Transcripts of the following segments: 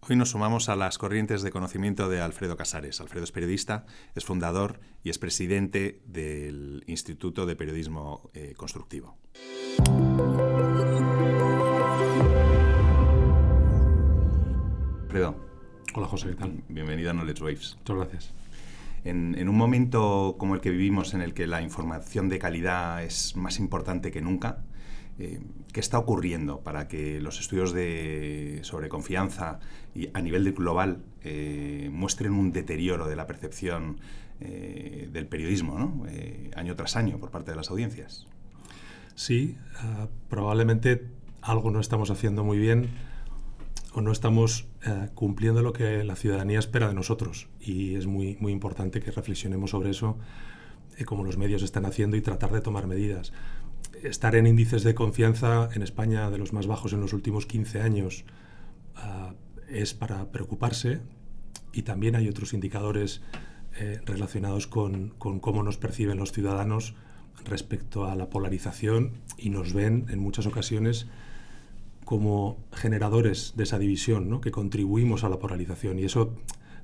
Hoy nos sumamos a las corrientes de conocimiento de Alfredo Casares. Alfredo es periodista, es fundador y es presidente del Instituto de Periodismo Constructivo. Alfredo. Hola, José, ¿qué tal? Bienvenido a Knowledge Waves. Muchas gracias. En un momento como el que vivimos, en el que la información de calidad es más importante que nunca, ¿qué está ocurriendo para que los estudios sobre confianza y a nivel global muestren un deterioro de la percepción del periodismo, ¿no? Año tras año por parte de las audiencias? Sí, probablemente algo no estamos haciendo muy bien o no estamos cumpliendo lo que la ciudadanía espera de nosotros, y es muy, muy importante que reflexionemos sobre eso, como los medios están haciendo, y tratar de tomar medidas. Estar en índices de confianza en España de los más bajos en los últimos 15 años es para preocuparse, y también hay otros indicadores relacionados con cómo nos perciben los ciudadanos respecto a la polarización, y nos ven en muchas ocasiones como generadores de esa división, ¿no? Que contribuimos a la polarización, y eso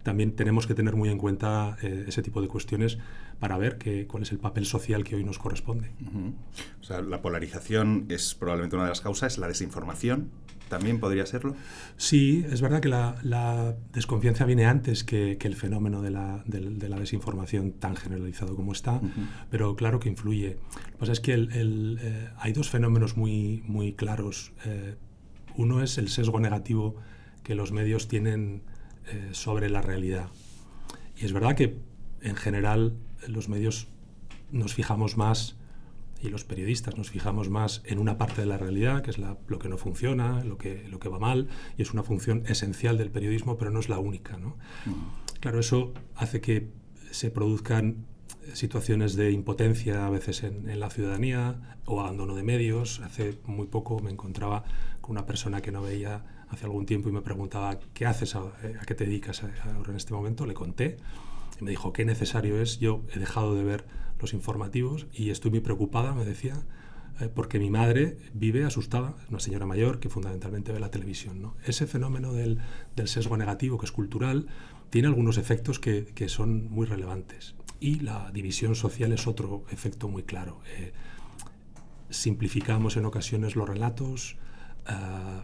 también tenemos que tener muy en cuenta ese tipo de cuestiones para ver cuál es el papel social que hoy nos corresponde. Uh-huh. O sea, la polarización es probablemente una de las causas. ¿La desinformación también podría serlo? Sí, es verdad que la desconfianza viene antes que el fenómeno de la desinformación tan generalizado como está, uh-huh. Pero claro que influye. Lo que pasa es que hay dos fenómenos muy, muy claros. Uno es el sesgo negativo que los medios tienen sobre la realidad. Y es verdad que en general los medios nos fijamos más, y los periodistas nos fijamos más en una parte de la realidad, que es lo que no funciona, lo que va mal, y es una función esencial del periodismo, pero no es la única, ¿no? Claro, eso hace que se produzcan situaciones de impotencia a veces en la ciudadanía, o abandono de medios. Hace muy poco me encontraba con una persona que no veía hace algún tiempo y me preguntaba: ¿qué haces? ¿A qué te dedicas ahora en este momento? Le conté y me dijo: qué necesario es. Yo he dejado de ver los informativos y estoy muy preocupada, me decía, porque mi madre vive asustada, una señora mayor que fundamentalmente ve la televisión, ¿no? Ese fenómeno del sesgo negativo, que es cultural, tiene algunos efectos que son muy relevantes. Y la división social es otro efecto muy claro. Simplificamos en ocasiones los relatos,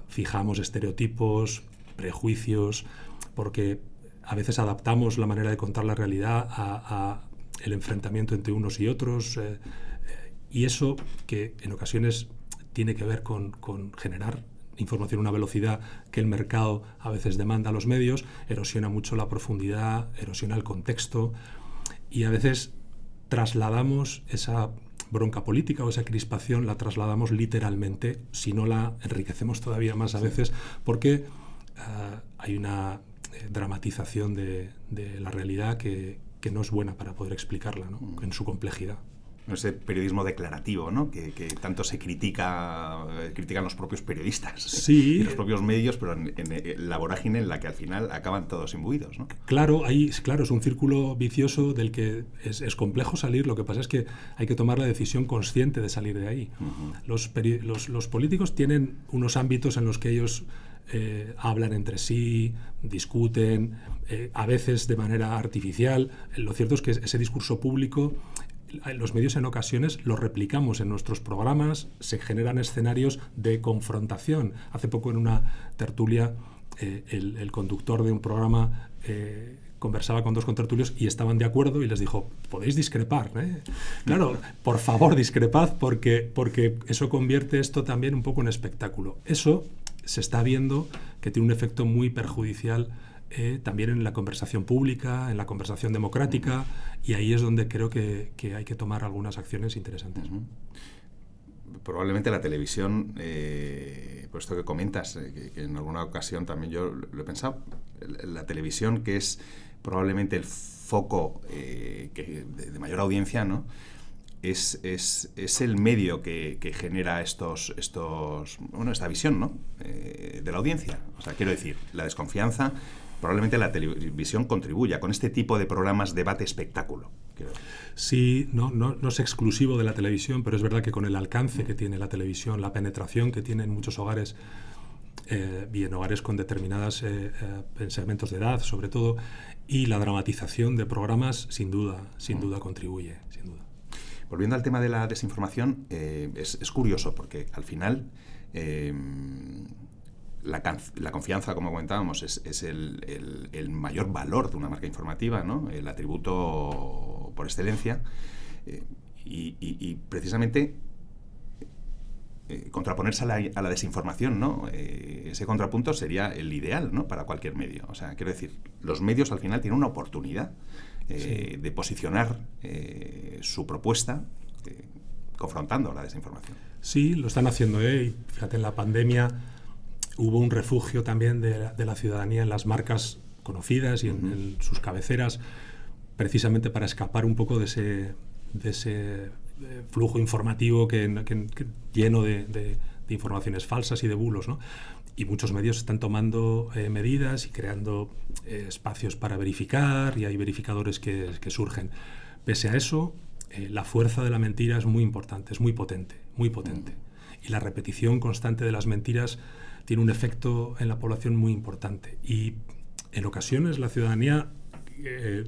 fijamos estereotipos, prejuicios, porque a veces adaptamos la manera de contar la realidad a el enfrentamiento entre unos y otros, y eso, que en ocasiones tiene que ver con generar información a una velocidad que el mercado a veces demanda a los medios, erosiona mucho la profundidad, erosiona el contexto, y a veces trasladamos esa bronca política o esa crispación, la trasladamos literalmente, si no la enriquecemos todavía más a veces, porque hay una dramatización de la realidad que no es buena para poder explicarla, ¿no? En su complejidad. Ese periodismo declarativo, ¿no? Que tanto se critican los propios periodistas, sí, y los propios medios, pero en la vorágine en la que al final acaban todos imbuidos, ¿no? Claro, es un círculo vicioso del que es complejo salir. Lo que pasa es que hay que tomar la decisión consciente de salir de ahí. Uh-huh. Los políticos tienen unos ámbitos en los que ellos hablan entre sí, discuten, a veces de manera artificial. Lo cierto es que ese discurso público, los medios en ocasiones lo replicamos en nuestros programas, se generan escenarios de confrontación. Hace poco en una tertulia el conductor de un programa conversaba con dos contertulios y estaban de acuerdo, y les dijo: podéis discrepar, ¿eh? Claro, por favor, discrepad, porque eso convierte esto también un poco en espectáculo. Eso se está viendo que tiene un efecto muy perjudicial también en la conversación pública, en la conversación democrática, y ahí es donde creo que hay que tomar algunas acciones interesantes. Uh-huh. Probablemente la televisión, por esto que comentas, que en alguna ocasión también yo lo he pensado, la televisión, que es probablemente el foco de mayor audiencia, ¿no? Es el medio que genera esta visión, ¿no? De la audiencia. O sea, quiero decir, la desconfianza, probablemente la televisión contribuya con este tipo de programas debate-espectáculo. Sí, no es exclusivo de la televisión, pero es verdad que con el alcance que tiene la televisión, la penetración que tiene en muchos hogares, y en hogares con determinados segmentos de edad, sobre todo, y la dramatización de programas sin duda contribuye, sin duda. Volviendo al tema de la desinformación, es curioso porque al final la confianza, como comentábamos, es el mayor valor de una marca informativa, ¿no? El atributo por excelencia, y precisamente contraponerse a la desinformación, ¿no? Ese contrapunto sería el ideal, ¿no? Para cualquier medio. O sea, quiero decir, los medios al final tienen una oportunidad de posicionar su propuesta confrontando la desinformación. Sí, lo están haciendo. Y fíjate, en la pandemia hubo un refugio también de la ciudadanía en las marcas conocidas y en sus cabeceras, precisamente para escapar un poco de ese flujo informativo lleno de informaciones falsas y de bulos, ¿no? Y muchos medios están tomando medidas y creando espacios para verificar, y hay verificadores que surgen. Pese a eso, la fuerza de la mentira es muy importante, es muy potente, muy potente. Y la repetición constante de las mentiras tiene un efecto en la población muy importante. Y en ocasiones la ciudadanía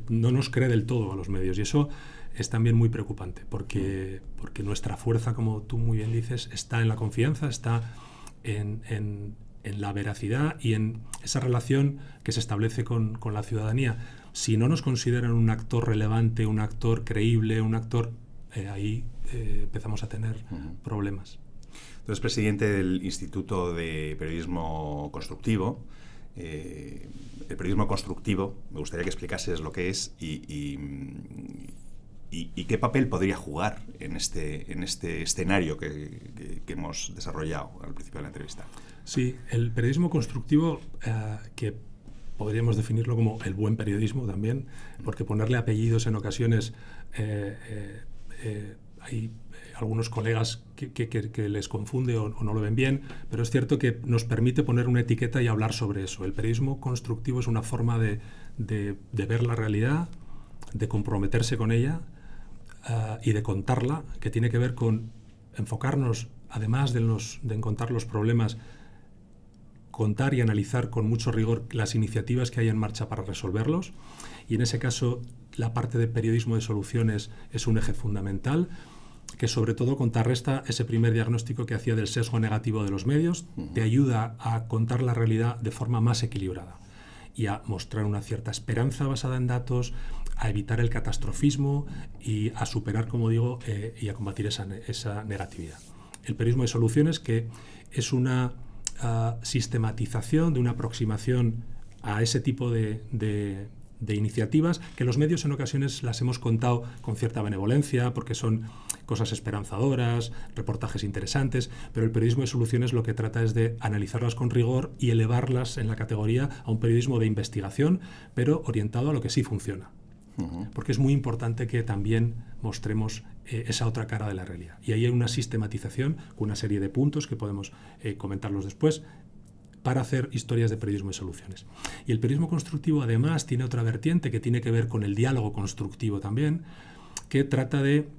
no nos cree del todo a los medios, y eso es también muy preocupante, porque nuestra fuerza, como tú muy bien dices, está en la confianza, está en la veracidad y en esa relación que se establece con la ciudadanía. Si no nos consideran un actor relevante, un actor creíble, un actor, ahí empezamos a tener problemas. Tú eres presidente del Instituto de Periodismo Constructivo. El periodismo constructivo, me gustaría que explicases lo que es y qué papel podría jugar en este escenario que hemos desarrollado al principio de la entrevista. Sí, el periodismo constructivo, que podríamos definirlo como el buen periodismo también, porque ponerle apellidos en ocasiones, hay algunos colegas que les confunde o no lo ven bien, pero es cierto que nos permite poner una etiqueta y hablar sobre eso. El periodismo constructivo es una forma de ver la realidad, de comprometerse con ella y de contarla, que tiene que ver con enfocarnos, además de encontrar los problemas, contar y analizar con mucho rigor las iniciativas que hay en marcha para resolverlos, y en ese caso la parte de periodismo de soluciones es un eje fundamental, que sobre todo contrarresta ese primer diagnóstico que hacía del sesgo negativo de los medios, te ayuda a contar la realidad de forma más equilibrada y a mostrar una cierta esperanza basada en datos, a evitar el catastrofismo y a superar, como digo, y a combatir esa negatividad. El periodismo de soluciones, que es una sistematización de una aproximación a ese tipo de iniciativas, que los medios en ocasiones las hemos contado con cierta benevolencia, porque son cosas esperanzadoras, reportajes interesantes, pero el periodismo de soluciones lo que trata es de analizarlas con rigor y elevarlas en la categoría a un periodismo de investigación, pero orientado a lo que sí funciona. Porque es muy importante que también mostremos esa otra cara de la realidad. Y ahí hay una sistematización con una serie de puntos que podemos comentarlos después, para hacer historias de periodismo de soluciones. Y el periodismo constructivo además tiene otra vertiente que tiene que ver con el diálogo constructivo también, que trata de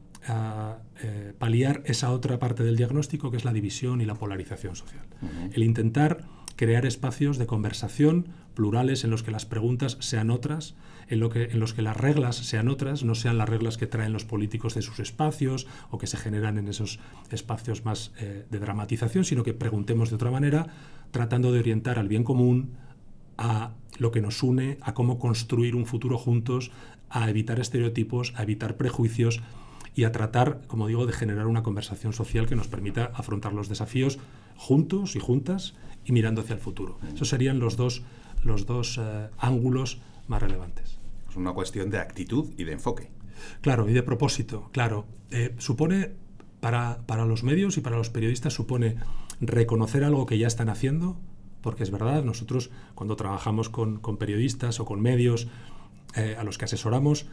paliar esa otra parte del diagnóstico, que es la división y la polarización social. El intentar crear espacios de conversación plurales en los que las preguntas sean otras, en los que las reglas sean otras, no sean las reglas que traen los políticos de sus espacios o que se generan en esos espacios más de dramatización, sino que preguntemos de otra manera, tratando de orientar al bien común, a lo que nos une, a cómo construir un futuro juntos, a evitar estereotipos, a evitar prejuicios y a tratar, como digo, de generar una conversación social que nos permita afrontar los desafíos juntos y juntas y mirando hacia el futuro. Esos serían los dos ángulos más relevantes. Es una cuestión de actitud y de enfoque. Claro, y de propósito, claro. Supone, para los medios y para los periodistas, supone reconocer algo que ya están haciendo, porque es verdad, nosotros cuando trabajamos con periodistas o con medios a los que asesoramos,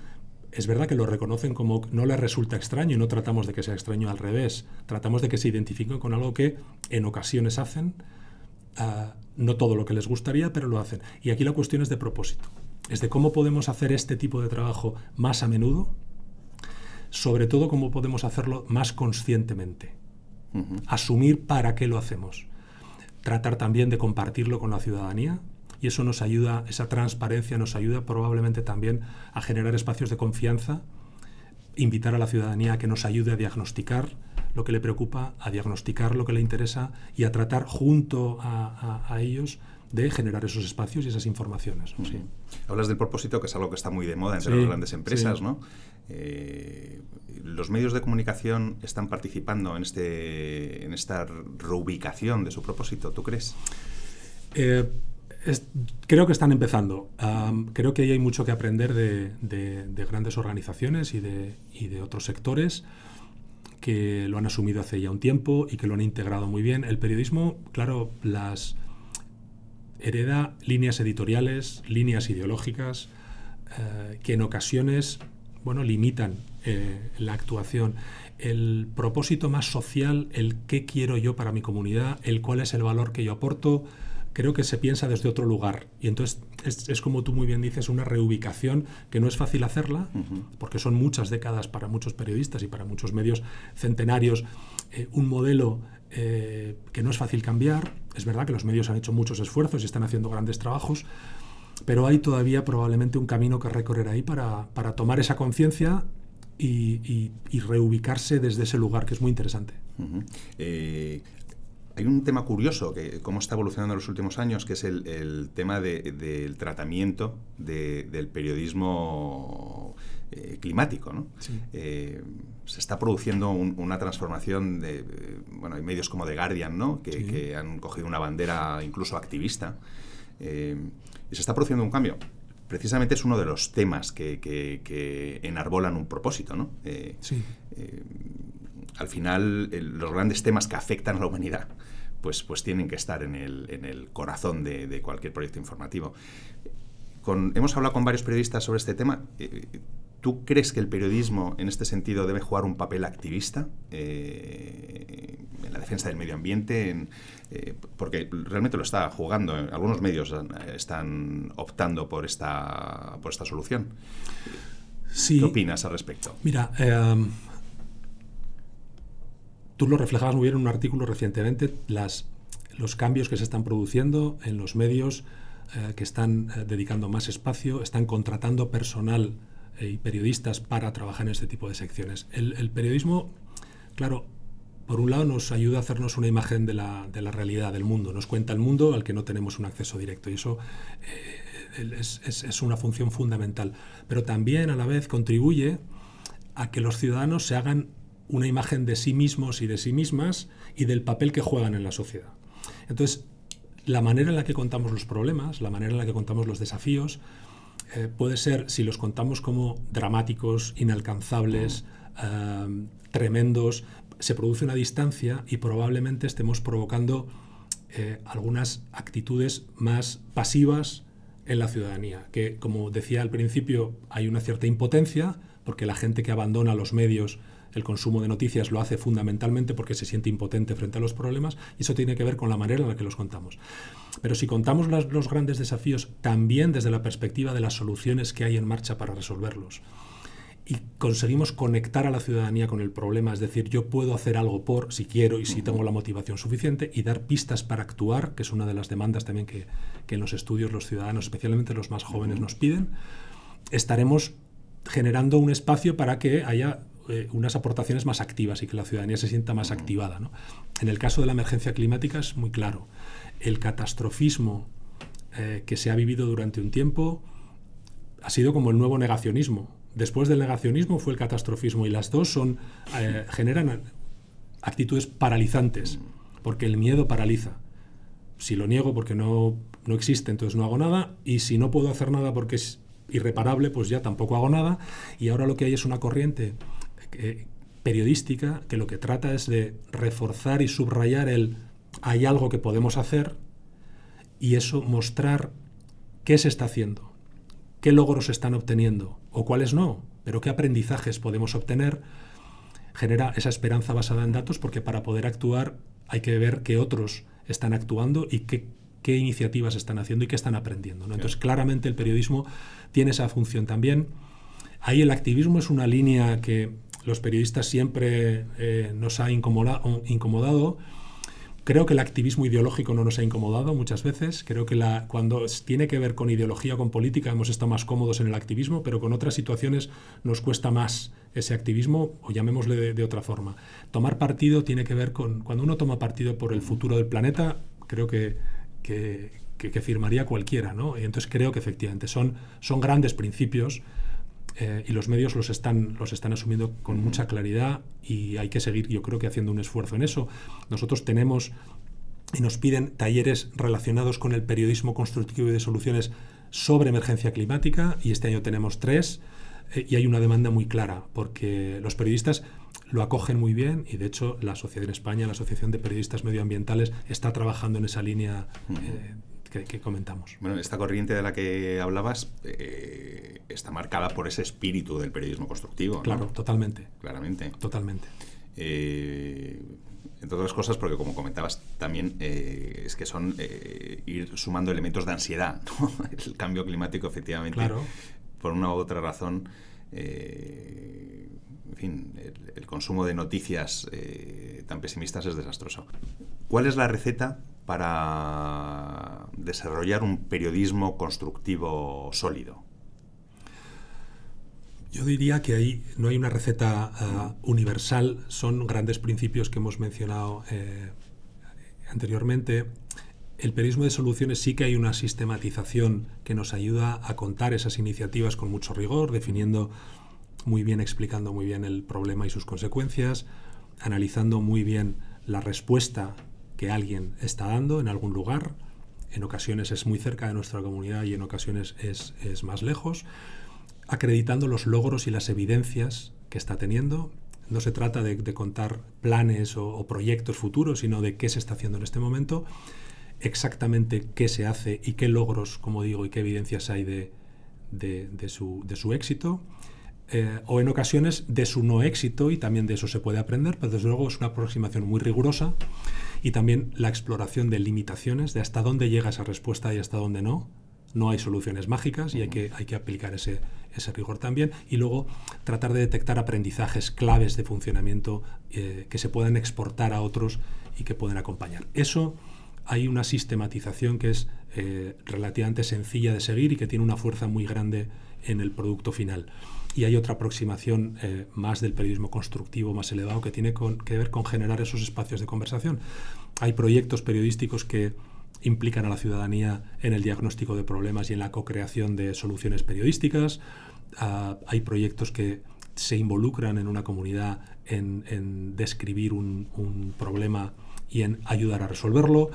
es verdad que lo reconocen como no les resulta extraño, y no tratamos de que sea extraño, al revés. Tratamos de que se identifiquen con algo que en ocasiones hacen, no todo lo que les gustaría, pero lo hacen. Y aquí la cuestión es de propósito. Es de cómo podemos hacer este tipo de trabajo más a menudo, sobre todo cómo podemos hacerlo más conscientemente. Asumir para qué lo hacemos. tratar también de compartirlo con la ciudadanía, y eso nos ayuda, esa transparencia nos ayuda probablemente también a generar espacios de confianza, invitar a la ciudadanía a que nos ayude a diagnosticar lo que le preocupa, a diagnosticar lo que le interesa y a tratar junto a ellos de generar esos espacios y esas informaciones, ¿no? Sí. Hablas del propósito, que es algo que está muy de moda entre las grandes empresas, ¿no? ¿Los medios de comunicación están participando en esta reubicación de su propósito, tú crees? Creo que están empezando. Creo que ahí hay mucho que aprender de grandes organizaciones y de otros sectores que lo han asumido hace ya un tiempo y que lo han integrado muy bien. El periodismo, claro, hereda líneas editoriales, líneas ideológicas, que en ocasiones, limitan la actuación. El propósito más social, el qué quiero yo para mi comunidad, el cuál es el valor que yo aporto, creo que se piensa desde otro lugar. Y entonces es como tú muy bien dices, una reubicación que no es fácil hacerla, porque son muchas décadas para muchos periodistas y para muchos medios centenarios, un modelo que no es fácil cambiar. Es verdad que los medios han hecho muchos esfuerzos y están haciendo grandes trabajos, pero hay todavía probablemente un camino que recorrer ahí para tomar esa conciencia y reubicarse desde ese lugar, que es muy interesante. Hay un tema curioso, que cómo está evolucionando en los últimos años, que es el tema del tratamiento del periodismo climático, ¿no? Sí. Se está produciendo una transformación hay medios como The Guardian, ¿no? Que han cogido una bandera incluso activista, y se está produciendo un cambio. Precisamente es uno de los temas que enarbolan un propósito, ¿no? Sí. Al final, los grandes temas que afectan a la humanidad pues tienen que estar en el corazón de cualquier proyecto informativo. Hemos hablado con varios periodistas sobre este tema. ¿Tú crees que el periodismo, en este sentido, debe jugar un papel activista en la defensa del medio ambiente? Porque realmente lo está jugando. Algunos medios están optando por esta solución. Sí. ¿Qué opinas al respecto? Mira, tú lo reflejabas muy bien en un artículo recientemente, los cambios que se están produciendo en los medios que están dedicando más espacio, están contratando personal y periodistas para trabajar en este tipo de secciones. El periodismo, claro, por un lado nos ayuda a hacernos una imagen de la realidad del mundo, nos cuenta el mundo al que no tenemos un acceso directo, y eso es una función fundamental. Pero también a la vez contribuye a que los ciudadanos se hagan una imagen de sí mismos y de sí mismas y del papel que juegan en la sociedad. Entonces, la manera en la que contamos los problemas, la manera en la que contamos los desafíos, puede ser, si los contamos como dramáticos, inalcanzables, tremendos, se produce una distancia y probablemente estemos provocando algunas actitudes más pasivas en la ciudadanía, que, como decía al principio, hay una cierta impotencia, porque la gente que abandona los medios, el consumo de noticias, lo hace fundamentalmente porque se siente impotente frente a los problemas, y eso tiene que ver con la manera en la que los contamos. Pero si contamos los grandes desafíos también desde la perspectiva de las soluciones que hay en marcha para resolverlos, y conseguimos conectar a la ciudadanía con el problema, es decir, yo puedo hacer algo si quiero y si tengo la motivación suficiente, y dar pistas para actuar, que es una de las demandas también que en los estudios los ciudadanos, especialmente los más jóvenes, nos piden, estaremos generando un espacio para que haya unas aportaciones más activas y que la ciudadanía se sienta más activada, ¿no? En el caso de la emergencia climática es muy claro. El catastrofismo que se ha vivido durante un tiempo ha sido como el nuevo negacionismo. Después del negacionismo fue el catastrofismo, y las dos generan actitudes paralizantes, porque el miedo paraliza. Si lo niego porque no existe, entonces no hago nada, y si no puedo hacer nada porque es irreparable, pues ya tampoco hago nada. Y ahora lo que hay es una corriente periodística que lo que trata es de reforzar y subrayar hay algo que podemos hacer, y eso mostrar qué se está haciendo, qué logros se están obteniendo o cuáles no, pero qué aprendizajes podemos obtener. Genera esa esperanza basada en datos, porque para poder actuar hay que ver que otros están actuando y qué iniciativas están haciendo y qué están aprendiendo, ¿no? Entonces, claramente el periodismo tiene esa función también. Ahí el activismo es una línea que los periodistas siempre nos ha incomodado, Creo que el activismo ideológico no nos ha incomodado muchas veces. Creo que cuando tiene que ver con ideología o con política hemos estado más cómodos en el activismo, pero con otras situaciones nos cuesta más ese activismo, o llamémosle de otra forma. Tomar partido tiene que ver con... Cuando uno toma partido por el futuro del planeta, creo que firmaría cualquiera, ¿no? Y entonces creo que efectivamente son grandes principios, y los medios los están asumiendo con mucha claridad, y hay que seguir, yo creo que haciendo un esfuerzo en eso. Nosotros tenemos y nos piden talleres relacionados con el periodismo constructivo y de soluciones sobre emergencia climática, y este año tenemos 3, y hay una demanda muy clara, porque los periodistas lo acogen muy bien, y de hecho la Sociedad en España, la Asociación de Periodistas Medioambientales, está trabajando en esa línea que comentamos. Bueno, esta corriente de la que hablabas está marcada por ese espíritu del periodismo constructivo, ¿no? Claro, totalmente. Claramente. Totalmente. Entre otras cosas, porque como comentabas también, es que son ir sumando elementos de ansiedad, ¿no? El cambio climático, efectivamente, claro, por una u otra razón, en fin, el consumo de noticias tan pesimistas es desastroso. ¿Cuál es la receta para desarrollar un periodismo constructivo sólido? Yo diría que ahí no hay una receta universal, son grandes principios que hemos mencionado anteriormente. El periodismo de soluciones sí que hay una sistematización que nos ayuda a contar esas iniciativas con mucho rigor, definiendo muy bien, explicando muy bien el problema y sus consecuencias, analizando muy bien la respuesta que alguien está dando en algún lugar. En ocasiones es muy cerca de nuestra comunidad y en ocasiones es más lejos, acreditando los logros y las evidencias que está teniendo. No se trata de contar planes o proyectos futuros, sino de qué se está haciendo en este momento, exactamente qué se hace y qué logros, como digo, y qué evidencias hay de su éxito, o en ocasiones de su no éxito, y también de eso se puede aprender, pero desde luego es una aproximación muy rigurosa, y también la exploración de limitaciones, de hasta dónde llega esa respuesta y hasta dónde no. No hay soluciones mágicas y hay que aplicar ese rigor también. Y luego tratar de detectar aprendizajes claves de funcionamiento que se puedan exportar a otros y que pueden acompañar. Eso hay una sistematización que es relativamente sencilla de seguir y que tiene una fuerza muy grande en el producto final. Y hay otra aproximación más del periodismo constructivo, más elevado, que tiene que ver con generar esos espacios de conversación. Hay proyectos periodísticos que implican a la ciudadanía en el diagnóstico de problemas y en la co-creación de soluciones periodísticas. Hay proyectos que se involucran en una comunidad en describir un problema y en ayudar a resolverlo.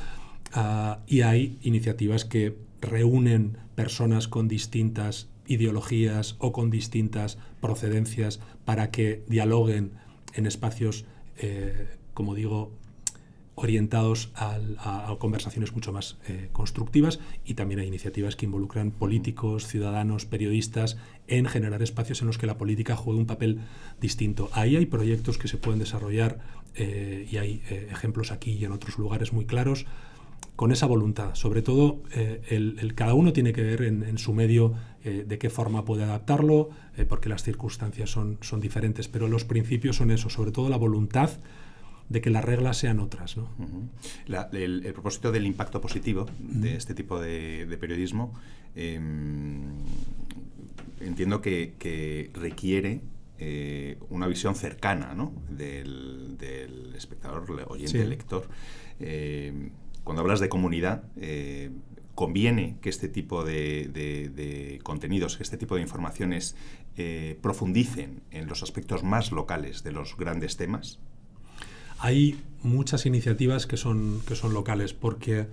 Y hay iniciativas que reúnen personas con distintas ideologías o con distintas procedencias para que dialoguen en espacios, como digo, orientados a conversaciones mucho más constructivas. Y también hay iniciativas que involucran políticos, ciudadanos, periodistas en generar espacios en los que la política juegue un papel distinto. Ahí hay proyectos que se pueden desarrollar y hay ejemplos aquí y en otros lugares muy claros con esa voluntad. Sobre todo, cada uno tiene que ver en su medio de qué forma puede adaptarlo, porque las circunstancias son diferentes, pero los principios son eso, sobre todo la voluntad de que las reglas sean otras, ¿no? El propósito del impacto positivo de este tipo de periodismo entiendo que requiere una visión cercana, ¿no? del espectador, oyente, sí, lector. Cuando hablas de comunidad, conviene que este tipo de contenidos, que este tipo de informaciones profundicen en los aspectos más locales de los grandes temas. Hay muchas iniciativas que son locales, porque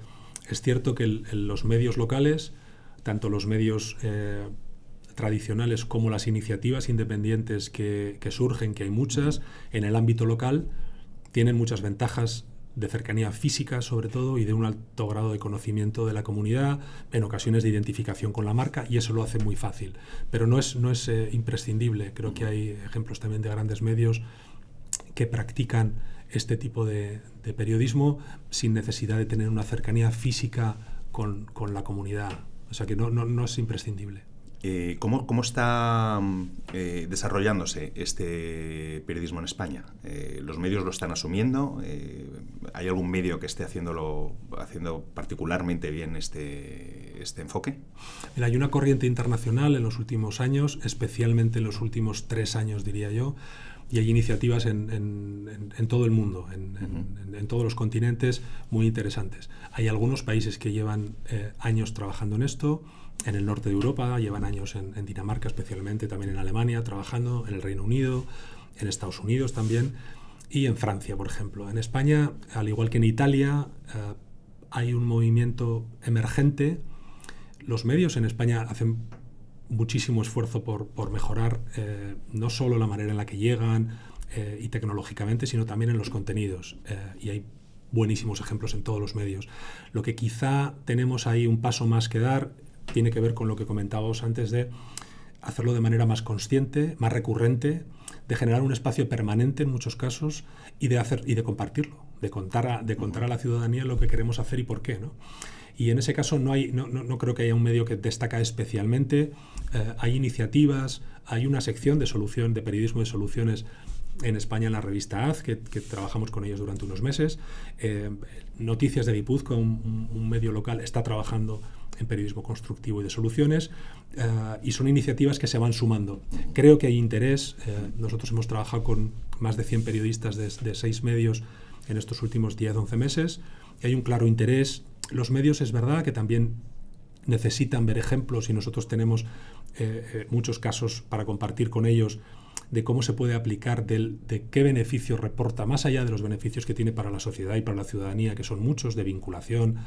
es cierto que los medios locales, tanto los medios tradicionales como las iniciativas independientes que surgen, que hay muchas en el ámbito local, tienen muchas ventajas de cercanía física, sobre todo, y de un alto grado de conocimiento de la comunidad, en ocasiones de identificación con la marca, y eso lo hace muy fácil. Pero no es imprescindible. Creo que hay ejemplos también de grandes medios que practican este tipo de periodismo sin necesidad de tener una cercanía física con la comunidad. O sea que no es imprescindible. ¿Cómo está desarrollándose este periodismo en España? ¿Los medios lo están asumiendo? ¿Hay algún medio que esté haciendo particularmente bien este enfoque? Mira, hay una corriente internacional en los últimos años, especialmente en los últimos 3 años, diría yo, y hay iniciativas en todo el mundo, en todos los continentes, muy interesantes. Hay algunos países que llevan años trabajando en esto. En el norte de Europa llevan años, en Dinamarca especialmente, también en Alemania trabajando, en el Reino Unido, en Estados Unidos también, y en Francia, por ejemplo. En España, al igual que en Italia, hay un movimiento emergente. Los medios en España hacen muchísimo esfuerzo por mejorar no solo la manera en la que llegan y tecnológicamente, sino también en los contenidos. Y hay buenísimos ejemplos en todos los medios. Lo que quizá tenemos ahí un paso más que dar tiene que ver con lo que comentábamos antes de hacerlo de manera más consciente, más recurrente, de generar un espacio permanente en muchos casos y de compartirlo, de contar a la ciudadanía lo que queremos hacer y por qué, ¿no? Y en ese caso no creo que haya un medio que destaca especialmente. Hay iniciativas, hay una sección de periodismo de soluciones en España en la revista AZ, que trabajamos con ellos durante unos meses. Noticias de Guipúzcoa, un medio local, está trabajando en periodismo constructivo y de soluciones, y son iniciativas que se van sumando. Creo que hay interés. Nosotros hemos trabajado con más de 100 periodistas de 6 medios en estos últimos 10-11 meses. Y hay un claro interés. Los medios es verdad que también necesitan ver ejemplos y nosotros tenemos muchos casos para compartir con ellos de cómo se puede aplicar, de qué beneficios reporta, más allá de los beneficios que tiene para la sociedad y para la ciudadanía, que son muchos, de vinculación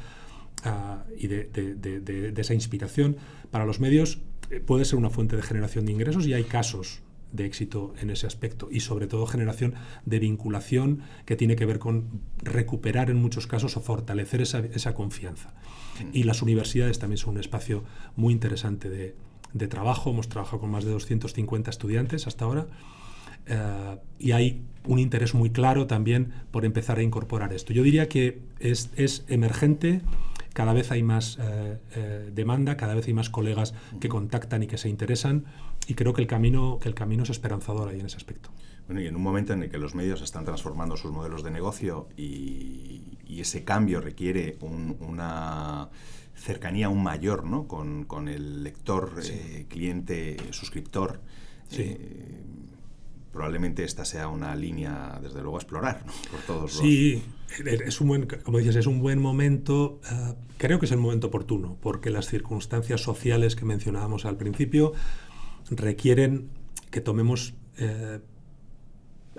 y de esa inspiración. Para los medios puede ser una fuente de generación de ingresos y hay casos de éxito en ese aspecto, y sobre todo generación de vinculación que tiene que ver con recuperar en muchos casos o fortalecer esa confianza. Y las universidades también son un espacio muy interesante de trabajo. Hemos trabajado con más de 250 estudiantes hasta ahora, y hay un interés muy claro también por empezar a incorporar esto. Yo diría que es emergente. Cada vez hay más demanda, cada vez hay más colegas que contactan y que se interesan, y creo que el camino es esperanzador ahí en ese aspecto. Bueno, y en un momento en el que los medios están transformando sus modelos de negocio y ese cambio requiere una cercanía aún mayor, ¿no?, con el lector, sí, cliente, suscriptor, sí. Probablemente esta sea una línea, desde luego, a explorar, ¿no?, por todos los... Sí, como dices, es un buen momento. Creo que es el momento oportuno, porque las circunstancias sociales que mencionábamos al principio requieren que tomemos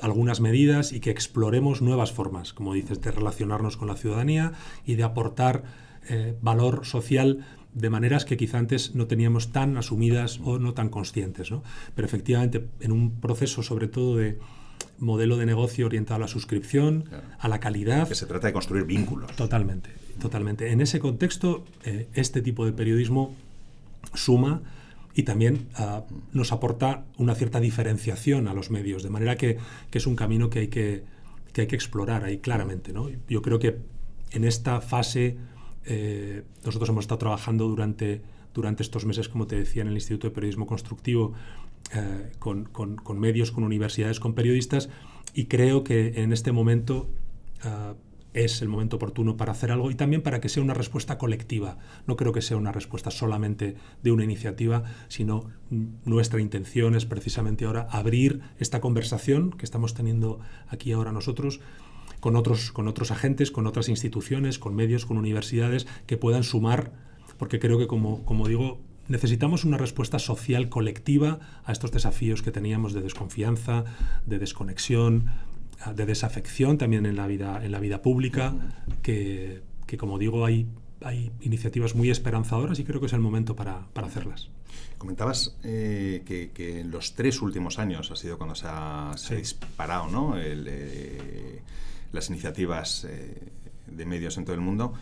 algunas medidas y que exploremos nuevas formas, como dices, de relacionarnos con la ciudadanía y de aportar valor social de maneras que quizá antes no teníamos tan asumidas o no tan conscientes, ¿no? Pero efectivamente, en un proceso sobre todo de modelo de negocio orientado a la suscripción, claro, a la calidad. Que se trata de construir vínculos. Totalmente, totalmente. En ese contexto, este tipo de periodismo suma y también nos aporta una cierta diferenciación a los medios, de manera que es un camino que hay que explorar ahí claramente, ¿no? Yo creo que en esta fase nosotros hemos estado trabajando durante estos meses, como te decía, en el Instituto de Periodismo Constructivo, con medios, con universidades, con periodistas, y creo que en este momento es el momento oportuno para hacer algo y también para que sea una respuesta colectiva. No creo que sea una respuesta solamente de una iniciativa, sino nuestra intención es precisamente ahora abrir esta conversación que estamos teniendo aquí ahora nosotros con otros agentes, con otras instituciones, con medios, con universidades que puedan sumar, porque creo que, como digo, necesitamos una respuesta social colectiva a estos desafíos que teníamos de desconfianza, de desconexión, de desafección también en la vida pública, que como digo, hay iniciativas muy esperanzadoras y creo que es el momento para hacerlas. Comentabas que en los 3 últimos años ha sido cuando se ha disparado, ¿no?, las iniciativas de medios en todo el mundo.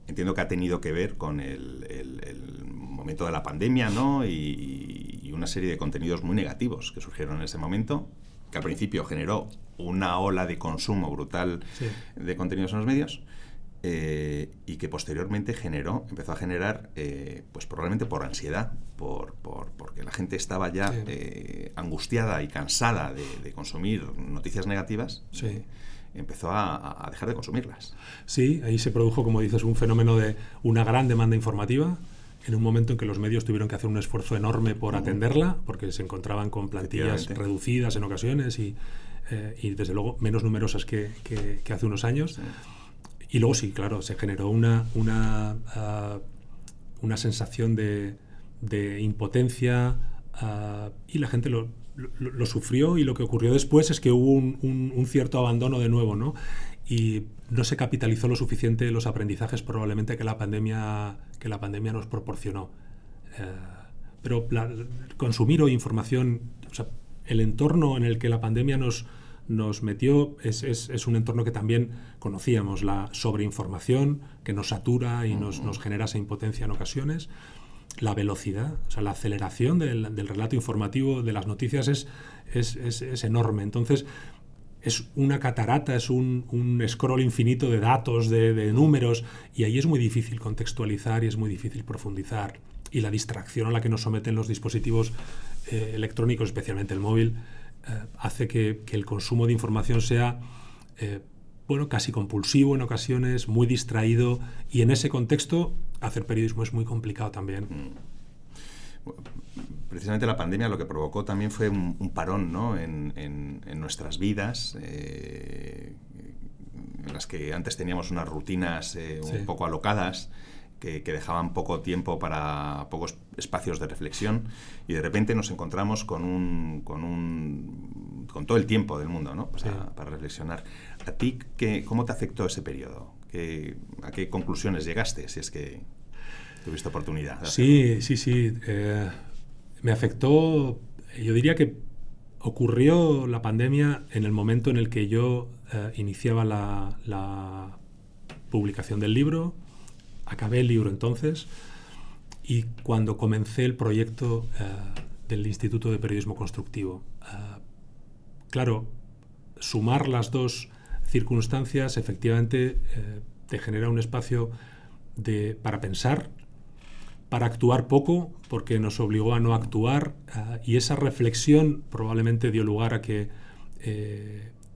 Entiendo que ha tenido que ver con el momento de la pandemia, ¿no?, y una serie de contenidos muy negativos que surgieron en ese momento, que al principio generó una ola de consumo brutal, sí, de contenidos en los medios, y que posteriormente empezó a generar, pues probablemente por ansiedad, por porque la gente estaba ya angustiada y cansada de consumir noticias negativas, empezó a dejar de consumirlas. Sí, ahí se produjo, como dices, un fenómeno de una gran demanda informativa, en un momento en que los medios tuvieron que hacer un esfuerzo enorme por atenderla, porque se encontraban con plantillas reducidas en ocasiones y desde luego menos numerosas que hace unos años. Y luego sí, claro, se generó una sensación de impotencia y la gente lo sufrió, y lo que ocurrió después es que hubo un cierto abandono de nuevo, ¿no? Y no se capitalizó lo suficiente los aprendizajes probablemente que la pandemia nos proporcionó. Pero consumir hoy información, o sea, el entorno en el que la pandemia nos metió es un entorno que también conocíamos, la sobreinformación que nos satura y nos genera esa impotencia en ocasiones. La velocidad, o sea, la aceleración del relato informativo de las noticias es enorme. Entonces, es una catarata, es un scroll infinito de datos, de números, y ahí es muy difícil contextualizar y es muy difícil profundizar. Y la distracción a la que nos someten los dispositivos electrónicos, especialmente el móvil, hace que el consumo de información sea casi compulsivo en ocasiones, muy distraído, y en ese contexto hacer periodismo es muy complicado también. Precisamente la pandemia lo que provocó también fue un parón, ¿no? en nuestras vidas, en las que antes teníamos unas rutinas un poco alocadas, que dejaban poco tiempo para pocos espacios de reflexión, y de repente nos encontramos con todo el tiempo del mundo, ¿no? Para reflexionar. ¿A ti cómo te afectó ese periodo? ¿A qué conclusiones llegaste, si es que tuviste oportunidad? Sí. Me afectó, yo diría que ocurrió la pandemia en el momento en el que yo iniciaba la publicación del libro. Acabé el libro entonces, y cuando comencé el proyecto del Instituto de Periodismo Constructivo. Claro, sumar las dos circunstancias efectivamente te genera un espacio para pensar, para actuar poco, porque nos obligó a no actuar, y esa reflexión probablemente dio lugar a que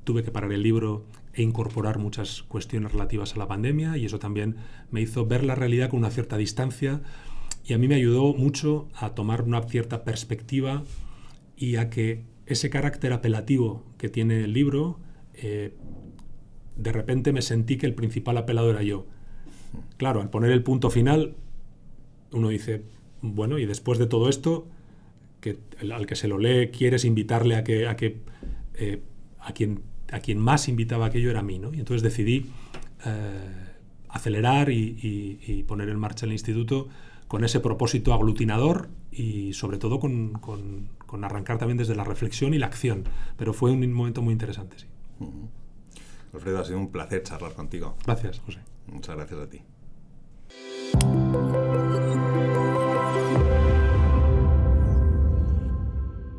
tuve que parar el libro e incorporar muchas cuestiones relativas a la pandemia, y eso también me hizo ver la realidad con una cierta distancia, y a mí me ayudó mucho a tomar una cierta perspectiva y a que ese carácter apelativo que tiene el libro, de repente me sentí que el principal apelado era yo. Claro, al poner el punto final, uno dice, bueno, y después de todo esto, al que se lo lee quieres invitarle a quien más invitaba a aquello era a mí, ¿no? Y entonces decidí acelerar y poner en marcha el instituto con ese propósito aglutinador, y sobre todo con arrancar también desde la reflexión y la acción. Pero fue un momento muy interesante, sí. Alfredo, ha sido un placer charlar contigo. Gracias, José. Muchas gracias a ti.